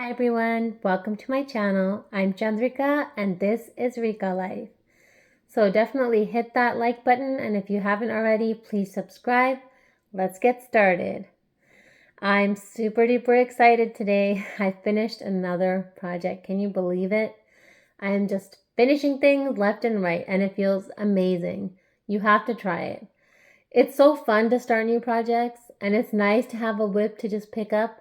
Hi everyone, welcome to my channel. I'm Chandrika and this is Rika Life. So definitely hit that like button, and if you haven't already, please subscribe. Let's get started. I'm super duper excited today. I finished another project. Can you believe it? I am just finishing things left and right and it feels amazing. You have to try it. It's so fun to start new projects, and it's nice to have a whip to just pick up.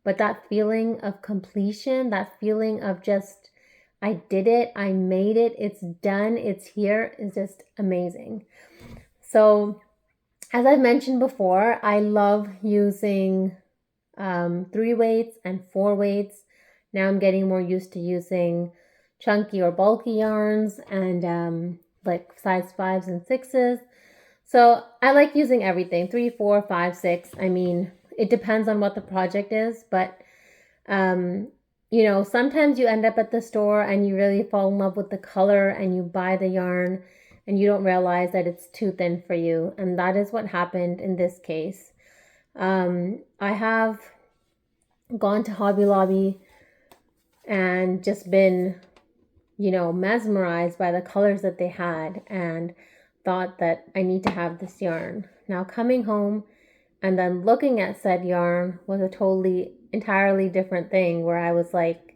But that feeling of completion, that feeling of just, I did it, I made it, it's done, it's here, is just amazing. So, as I've mentioned before, I love using 3 weights and 4 weights. Now I'm getting more used to using chunky or bulky yarns and like size 5s and 6s. So I like using everything, 3, 4, 5, 6. I mean, it depends on what the project is, but sometimes you end up at the store and you really fall in love with the color and you buy the yarn and you don't realize that it's too thin for you. And that is what happened in this case. I have gone to Hobby Lobby and just been, mesmerized by the colors that they had and thought that I need to have this yarn. Now coming home and then looking at said yarn was a entirely different thing where I was like,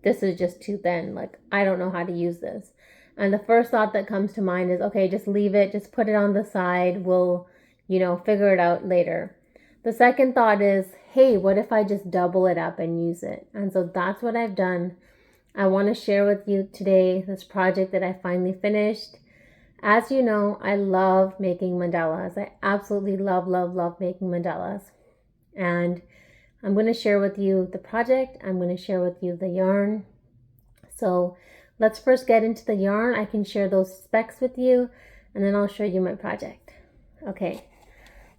this is just too thin. Like, I don't know how to use this. And the first thought that comes to mind is, okay, just leave it, just put it on the side. We'll, figure it out later. The second thought is, hey, what if I just double it up and use it? And so that's what I've done. I want to share with you today this project that I finally finished. As you know, I love making mandalas. I absolutely love making mandalas. And I'm going to share with you the project. I'm going to share with you the yarn. So let's first get into the yarn. I can share those specs with you and then I'll show you my project. Okay,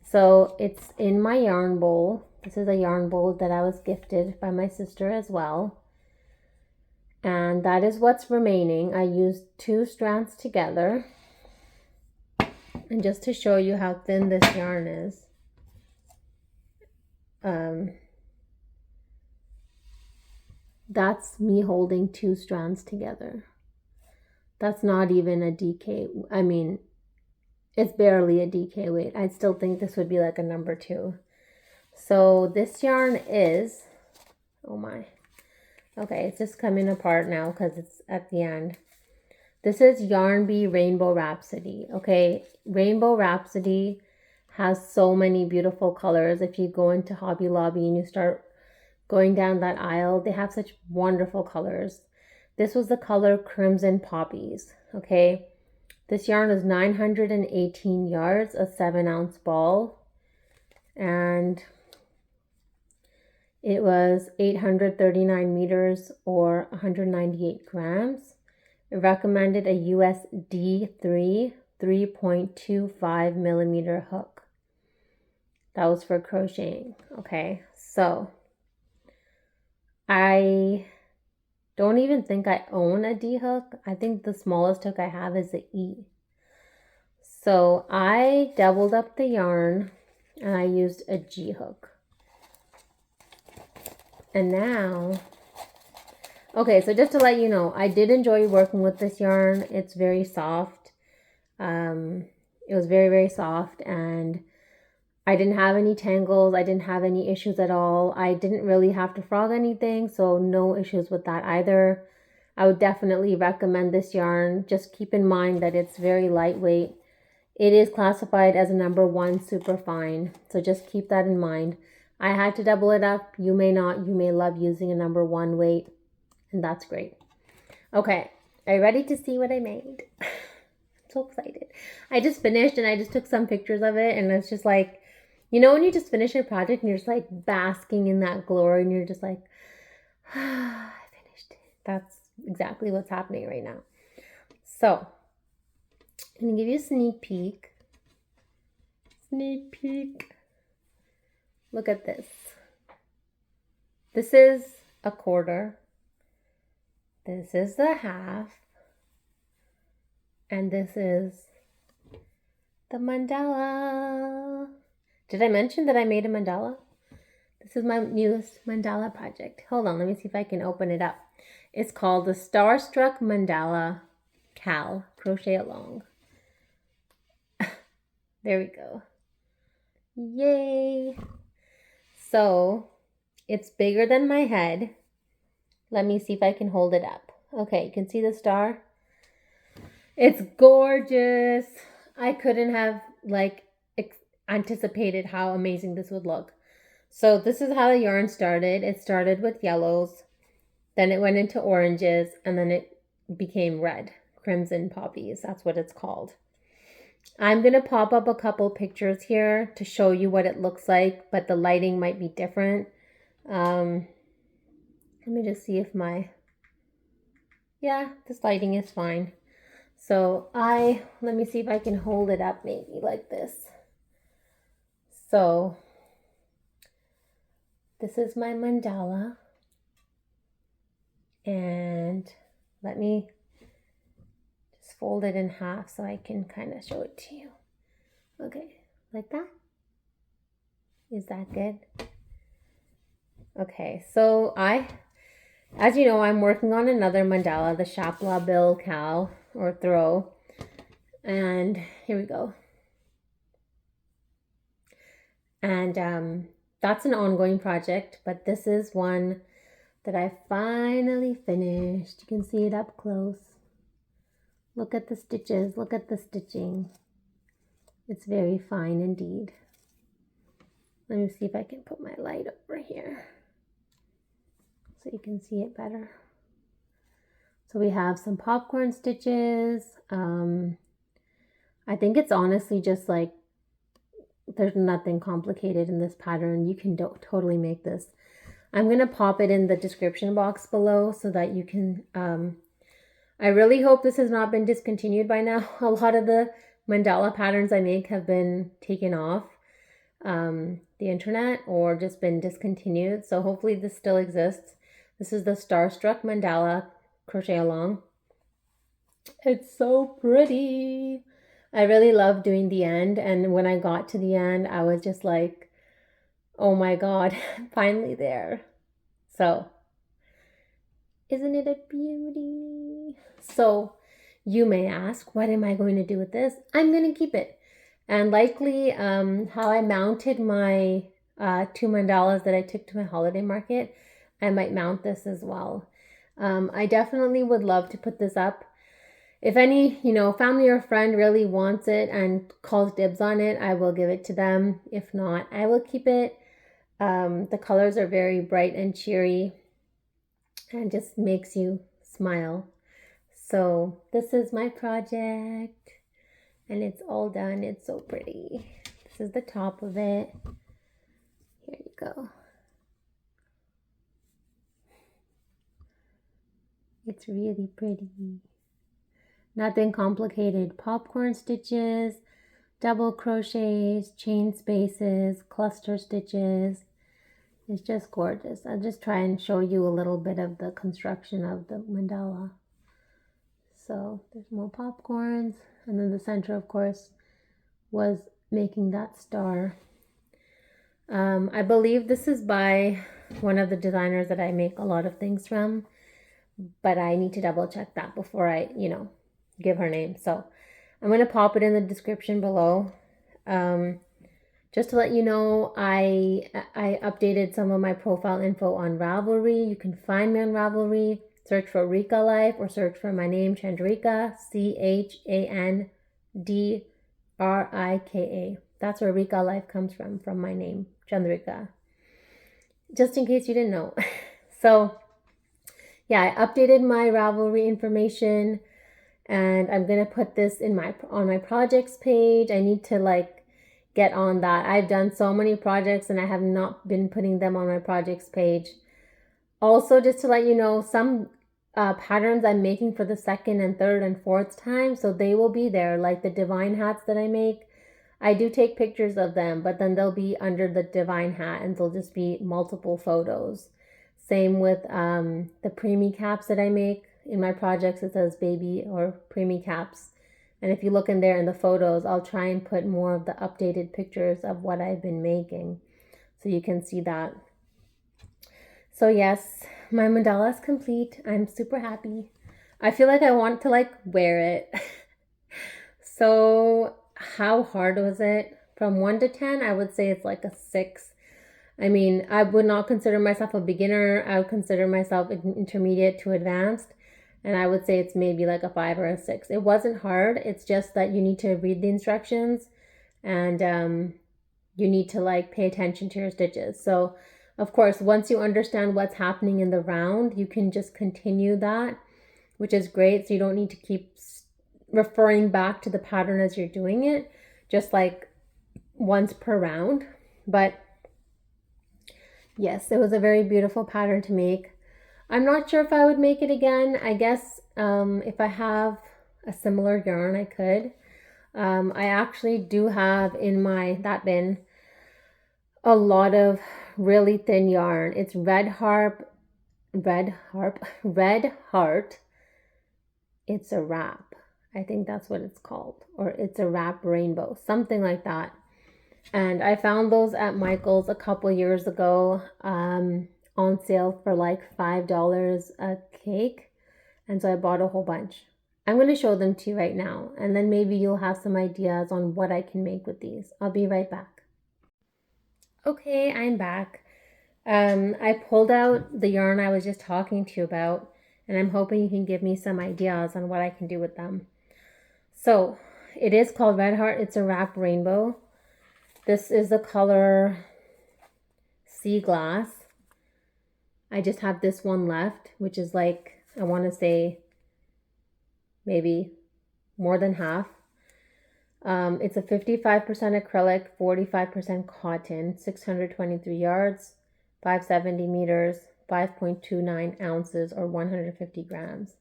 so it's in my yarn bowl. This is a yarn bowl that I was gifted by my sister as well. And that is what's remaining. I used 2 strands together. And just to show you how thin this yarn is, that's me holding 2 strands together. That's not even a DK. I mean, it's barely a DK weight. I still think this would be like a number 2. So this yarn is, oh my. Okay, it's just coming apart now because it's at the end. This is Yarn Bee Rainbow Rhapsody. Okay, Rainbow Rhapsody has so many beautiful colors. If you go into Hobby Lobby and you start going down that aisle, they have such wonderful colors. This was the color Crimson Poppies. Okay, this yarn is 918 yards, a 7-ounce ball, and it was 839 meters or 198 grams. It recommended a US D3 3.25 millimeter hook. That was for crocheting. Okay, so I don't even think I own a D hook. I think the smallest hook I have is the E. So I doubled up the yarn and I used a G hook. And now, okay, so just to let you know, I did enjoy working with this yarn. It's very soft. It was very, very soft, and I didn't have any tangles. I didn't have any issues at all. I didn't really have to frog anything, so no issues with that either. I would definitely recommend this yarn. Just keep in mind that it's very lightweight. It is classified as a number 1 super fine, so just keep that in mind. I had to double it up. You may not. You may love using a number 1 weight, and that's great. Okay, are you ready to see what I made? I'm so excited. I just finished and I just took some pictures of it, and it's just like, when you just finish your project and you're just like basking in that glory and you're just like, I finished it. That's exactly what's happening right now. So I'm gonna give you a sneak peek. Sneak peek. Look at this. This is a quarter. This is the half. And this is the mandala. Did I mention that I made a mandala? This is my newest mandala project. Hold on, let me see if I can open it up. It's called the Starstruck Mandala Cal Crochet Along. There we go. Yay! So it's bigger than my head. Let me see if I can hold it up. Okay, you can see the star. It's gorgeous. I couldn't have anticipated how amazing this would look. So this is how the yarn started. It started with yellows, then it went into oranges, and then it became red, crimson poppies. That's what it's called. I'm going to pop up a couple pictures here to show you what it looks like, but the lighting might be different. Let me just see if this lighting is fine. So let me see if I can hold it up maybe like this. So this is my mandala. And let me just fold it in half so I can kind of show it to you. Okay, like that. Is that good? Okay, so as you know, I'm working on another mandala, the Shapla Bill Cow or Throw. And here we go. And that's an ongoing project, but this is one that I finally finished. You can see it up close. Look at the stitches, look at the stitching. It's very fine indeed. Let me see if I can put my light over here so you can see it better. So we have some popcorn stitches. I think it's honestly just like, there's nothing complicated in this pattern. You can totally make this. I'm going to pop it in the description box below so that you can, I really hope this has not been discontinued by now. A lot of the mandala patterns I make have been taken off the internet or just been discontinued. So hopefully this still exists. This is the Starstruck Mandala Crochet Along. It's so pretty. I really love doing the end. And when I got to the end, I was just like, oh my God, finally there. So, isn't it a beauty? So, you may ask, what am I going to do with this? I'm going to keep it. And likely, how I mounted my 2 mandalas that I took to my holiday market, I might mount this as well. I definitely would love to put this up. If any, family or friend really wants it and calls dibs on it, I will give it to them. If not, I will keep it. The colors are very bright and cheery and just makes you smile. So this is my project and it's all done. It's so pretty. This is the top of it. Here you go. It's really pretty. Nothing complicated. Popcorn stitches, double crochets, chain spaces, cluster stitches. It's just gorgeous. I'll just try and show you a little bit of the construction of the mandala. So there's more popcorns. And then the center, of course, was making that star. I believe this is by one of the designers that I make a lot of things from. But I need to double check that before I, give her name. So I'm going to pop it in the description below. Just to let you know, I updated some of my profile info on Ravelry. You can find me on Ravelry. Search for Rika Life or search for my name, Chandrika, Chandrika. That's where Rika Life comes from my name, Chandrika. Just in case you didn't know. So, yeah, I updated my Ravelry information and I'm going to put this on my projects page. I need to get on that. I've done so many projects and I have not been putting them on my projects page. Also, just to let you know, some patterns I'm making for the second and third and fourth time, so they will be there, like the divine hats that I make. I do take pictures of them, but then they'll be under the divine hat and they'll just be multiple photos. Same with the preemie caps that I make. In my projects, it says baby or preemie caps. And if you look in there in the photos, I'll try and put more of the updated pictures of what I've been making. So you can see that. So yes, my mandala is complete. I'm super happy. I feel like I want to like wear it. So how hard was it? From 1 to 10, I would say it's like a 6. I mean, I would not consider myself a beginner. I would consider myself intermediate to advanced. And I would say it's maybe like a 5 or a 6. It wasn't hard. It's just that you need to read the instructions, and you need to like pay attention to your stitches. So, of course, once you understand what's happening in the round, you can just continue that, which is great. So you don't need to keep referring back to the pattern as you're doing it, just like once per round. But yes, it was a very beautiful pattern to make. I'm not sure if I would make it again. I guess if I have a similar yarn, I could. I actually do have in that bin a lot of really thin yarn. It's red heart. It's a wrap. I think that's what it's called, or it's a wrap rainbow, something like that. And I found those at Michael's a couple years ago, on sale for like $5 a cake. And so I bought a whole bunch. I'm going to show them to you right now, and then maybe you'll have some ideas on what I can make with these. I'll be right back. Okay, I'm back. I pulled out the yarn I was just talking to you about, and I'm hoping you can give me some ideas on what I can do with them. So it is called Red Heart. It's a wrap rainbow. This is the color Sea Glass. I just have this one left, which is like, I want to say maybe more than half. It's a 55% acrylic, 45% cotton, 623 yards, 570 meters, 5.29 ounces, or 150 grams.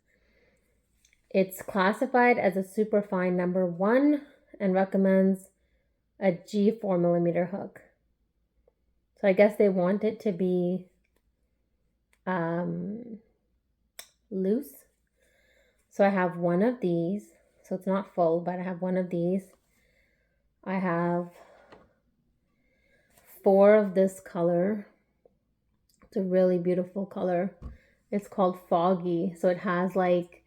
It's classified as a superfine number 1 and recommends a G 4mm hook. So I guess they want it to be loose. So I have one of these. So it's not full, but I have one of these. I have 4 of this color. It's a really beautiful color. It's called Foggy. So it has like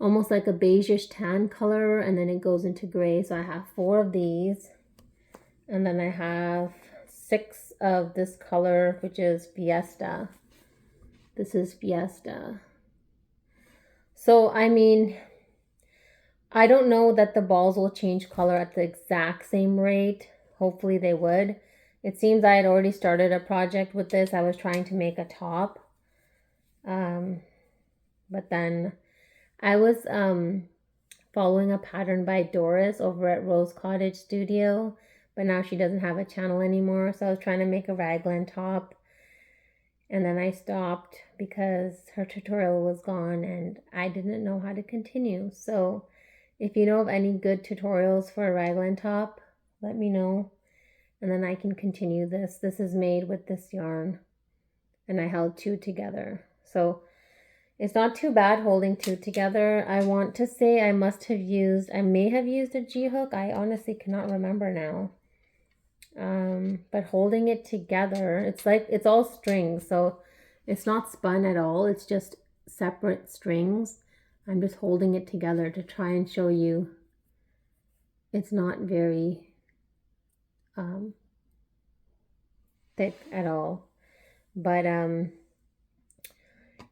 almost like a beigeish tan color, and then it goes into gray. So I have 4 of these. And then I have 6 of this color, which is Fiesta. This is Fiesta. So, I mean, I don't know that the balls will change color at the exact same rate. Hopefully they would. It seems I had already started a project with this. I was trying to make a top. But then I was following a pattern by Doris over at Rose Cottage Studio. But now she doesn't have a channel anymore. So I was trying to make a raglan top. And then I stopped because her tutorial was gone and I didn't know how to continue. So if you know of any good tutorials for a raglan top, let me know. And then I can continue this. This is made with this yarn. And I held 2 together. So it's not too bad holding 2 together. I want to say I may have used a G hook. I honestly cannot remember now. But holding it together, it's all strings, so it's not spun at all. It's just separate strings. I'm just holding it together to try and show you it's not very thick at all. But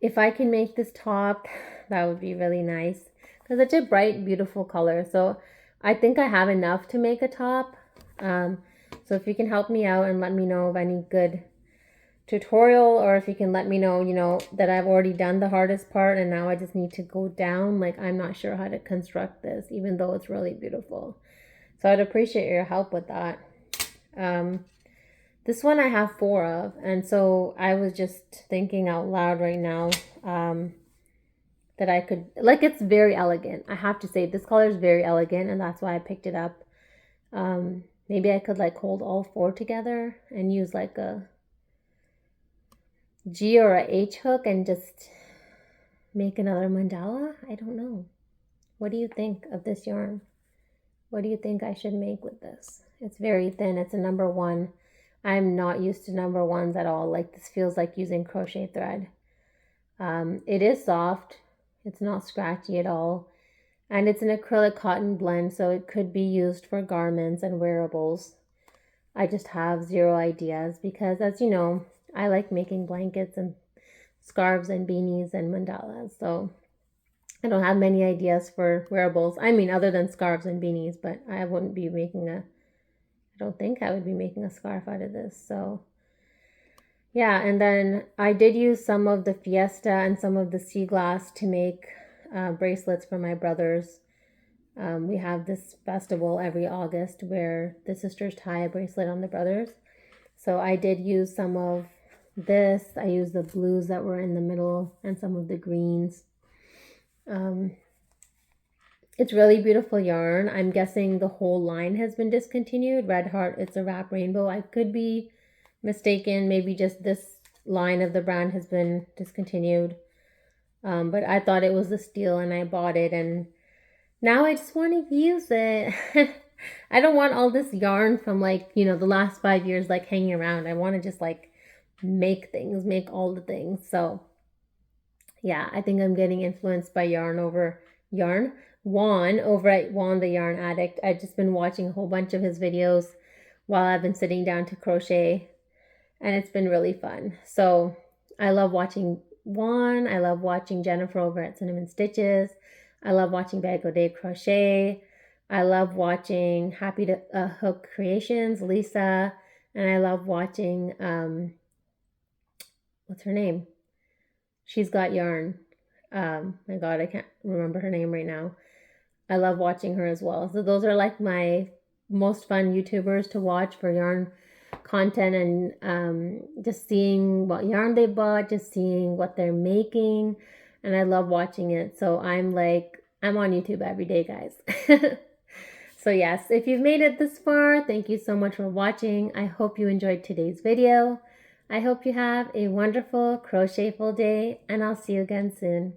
if I can make this top, that would be really nice because it's a bright, beautiful color. So I think I have enough to make a top. So if you can help me out and let me know of any good tutorial, or if you can let me know, that I've already done the hardest part and now I just need to go down. Like, I'm not sure how to construct this, even though it's really beautiful. So I'd appreciate your help with that. This one I have 4 of, and so I was just thinking out loud right now that I could, like, it's very elegant. I have to say, this color is very elegant, and that's why I picked it up. Maybe I could like hold all 4 together and use like a G or a H hook and just make another mandala. I don't know. What do you think of this yarn? What do you think I should make with this? It's very thin. It's a number 1. I'm not used to number ones at all. Like, this feels like using crochet thread. It is soft. It's not scratchy at all. And it's an acrylic cotton blend, so it could be used for garments and wearables. I just have zero ideas because, as you know, I like making blankets and scarves and beanies and mandalas. So I don't have many ideas for wearables. I mean, other than scarves and beanies, but I wouldn't be making I don't think I would be making a scarf out of this. So yeah, and then I did use some of the Fiesta and some of the sea glass to make bracelets for my brothers. We have this festival every August where the sisters tie a bracelet on the brothers. So I did use some of this. I used the blues that were in the middle and some of the greens. It's really beautiful yarn. I'm guessing the whole line has been discontinued. Red Heart, It's a Wrap Rainbow. I could be mistaken. Maybe just this line of the brand has been discontinued. But I thought it was a steal and I bought it, and now I just want to use it. I don't want all this yarn from the last 5 years hanging around. I want to just make things, make all the things. So yeah, I think I'm getting influenced by Juan over at Juan the Yarn Addict. I've just been watching a whole bunch of his videos while I've been sitting down to crochet, and it's been really fun. So I love watching Juan. I love watching Jennifer over at Cinnamon Stitches. I love watching Bag O' Day Crochet. I love watching Happy to Hook Creations, Lisa, and I love watching what's her name? She's Got Yarn. My God, I can't remember her name right now. I love watching her as well. So those are my most fun YouTubers to watch for yarn content, and just seeing what yarn they bought, just seeing what they're making, and I love watching it. So I'm on YouTube every day, guys. So yes, if you've made it this far, thank you so much for watching. I hope you enjoyed today's video. I hope you have a wonderful crochetful day, and I'll see you again soon.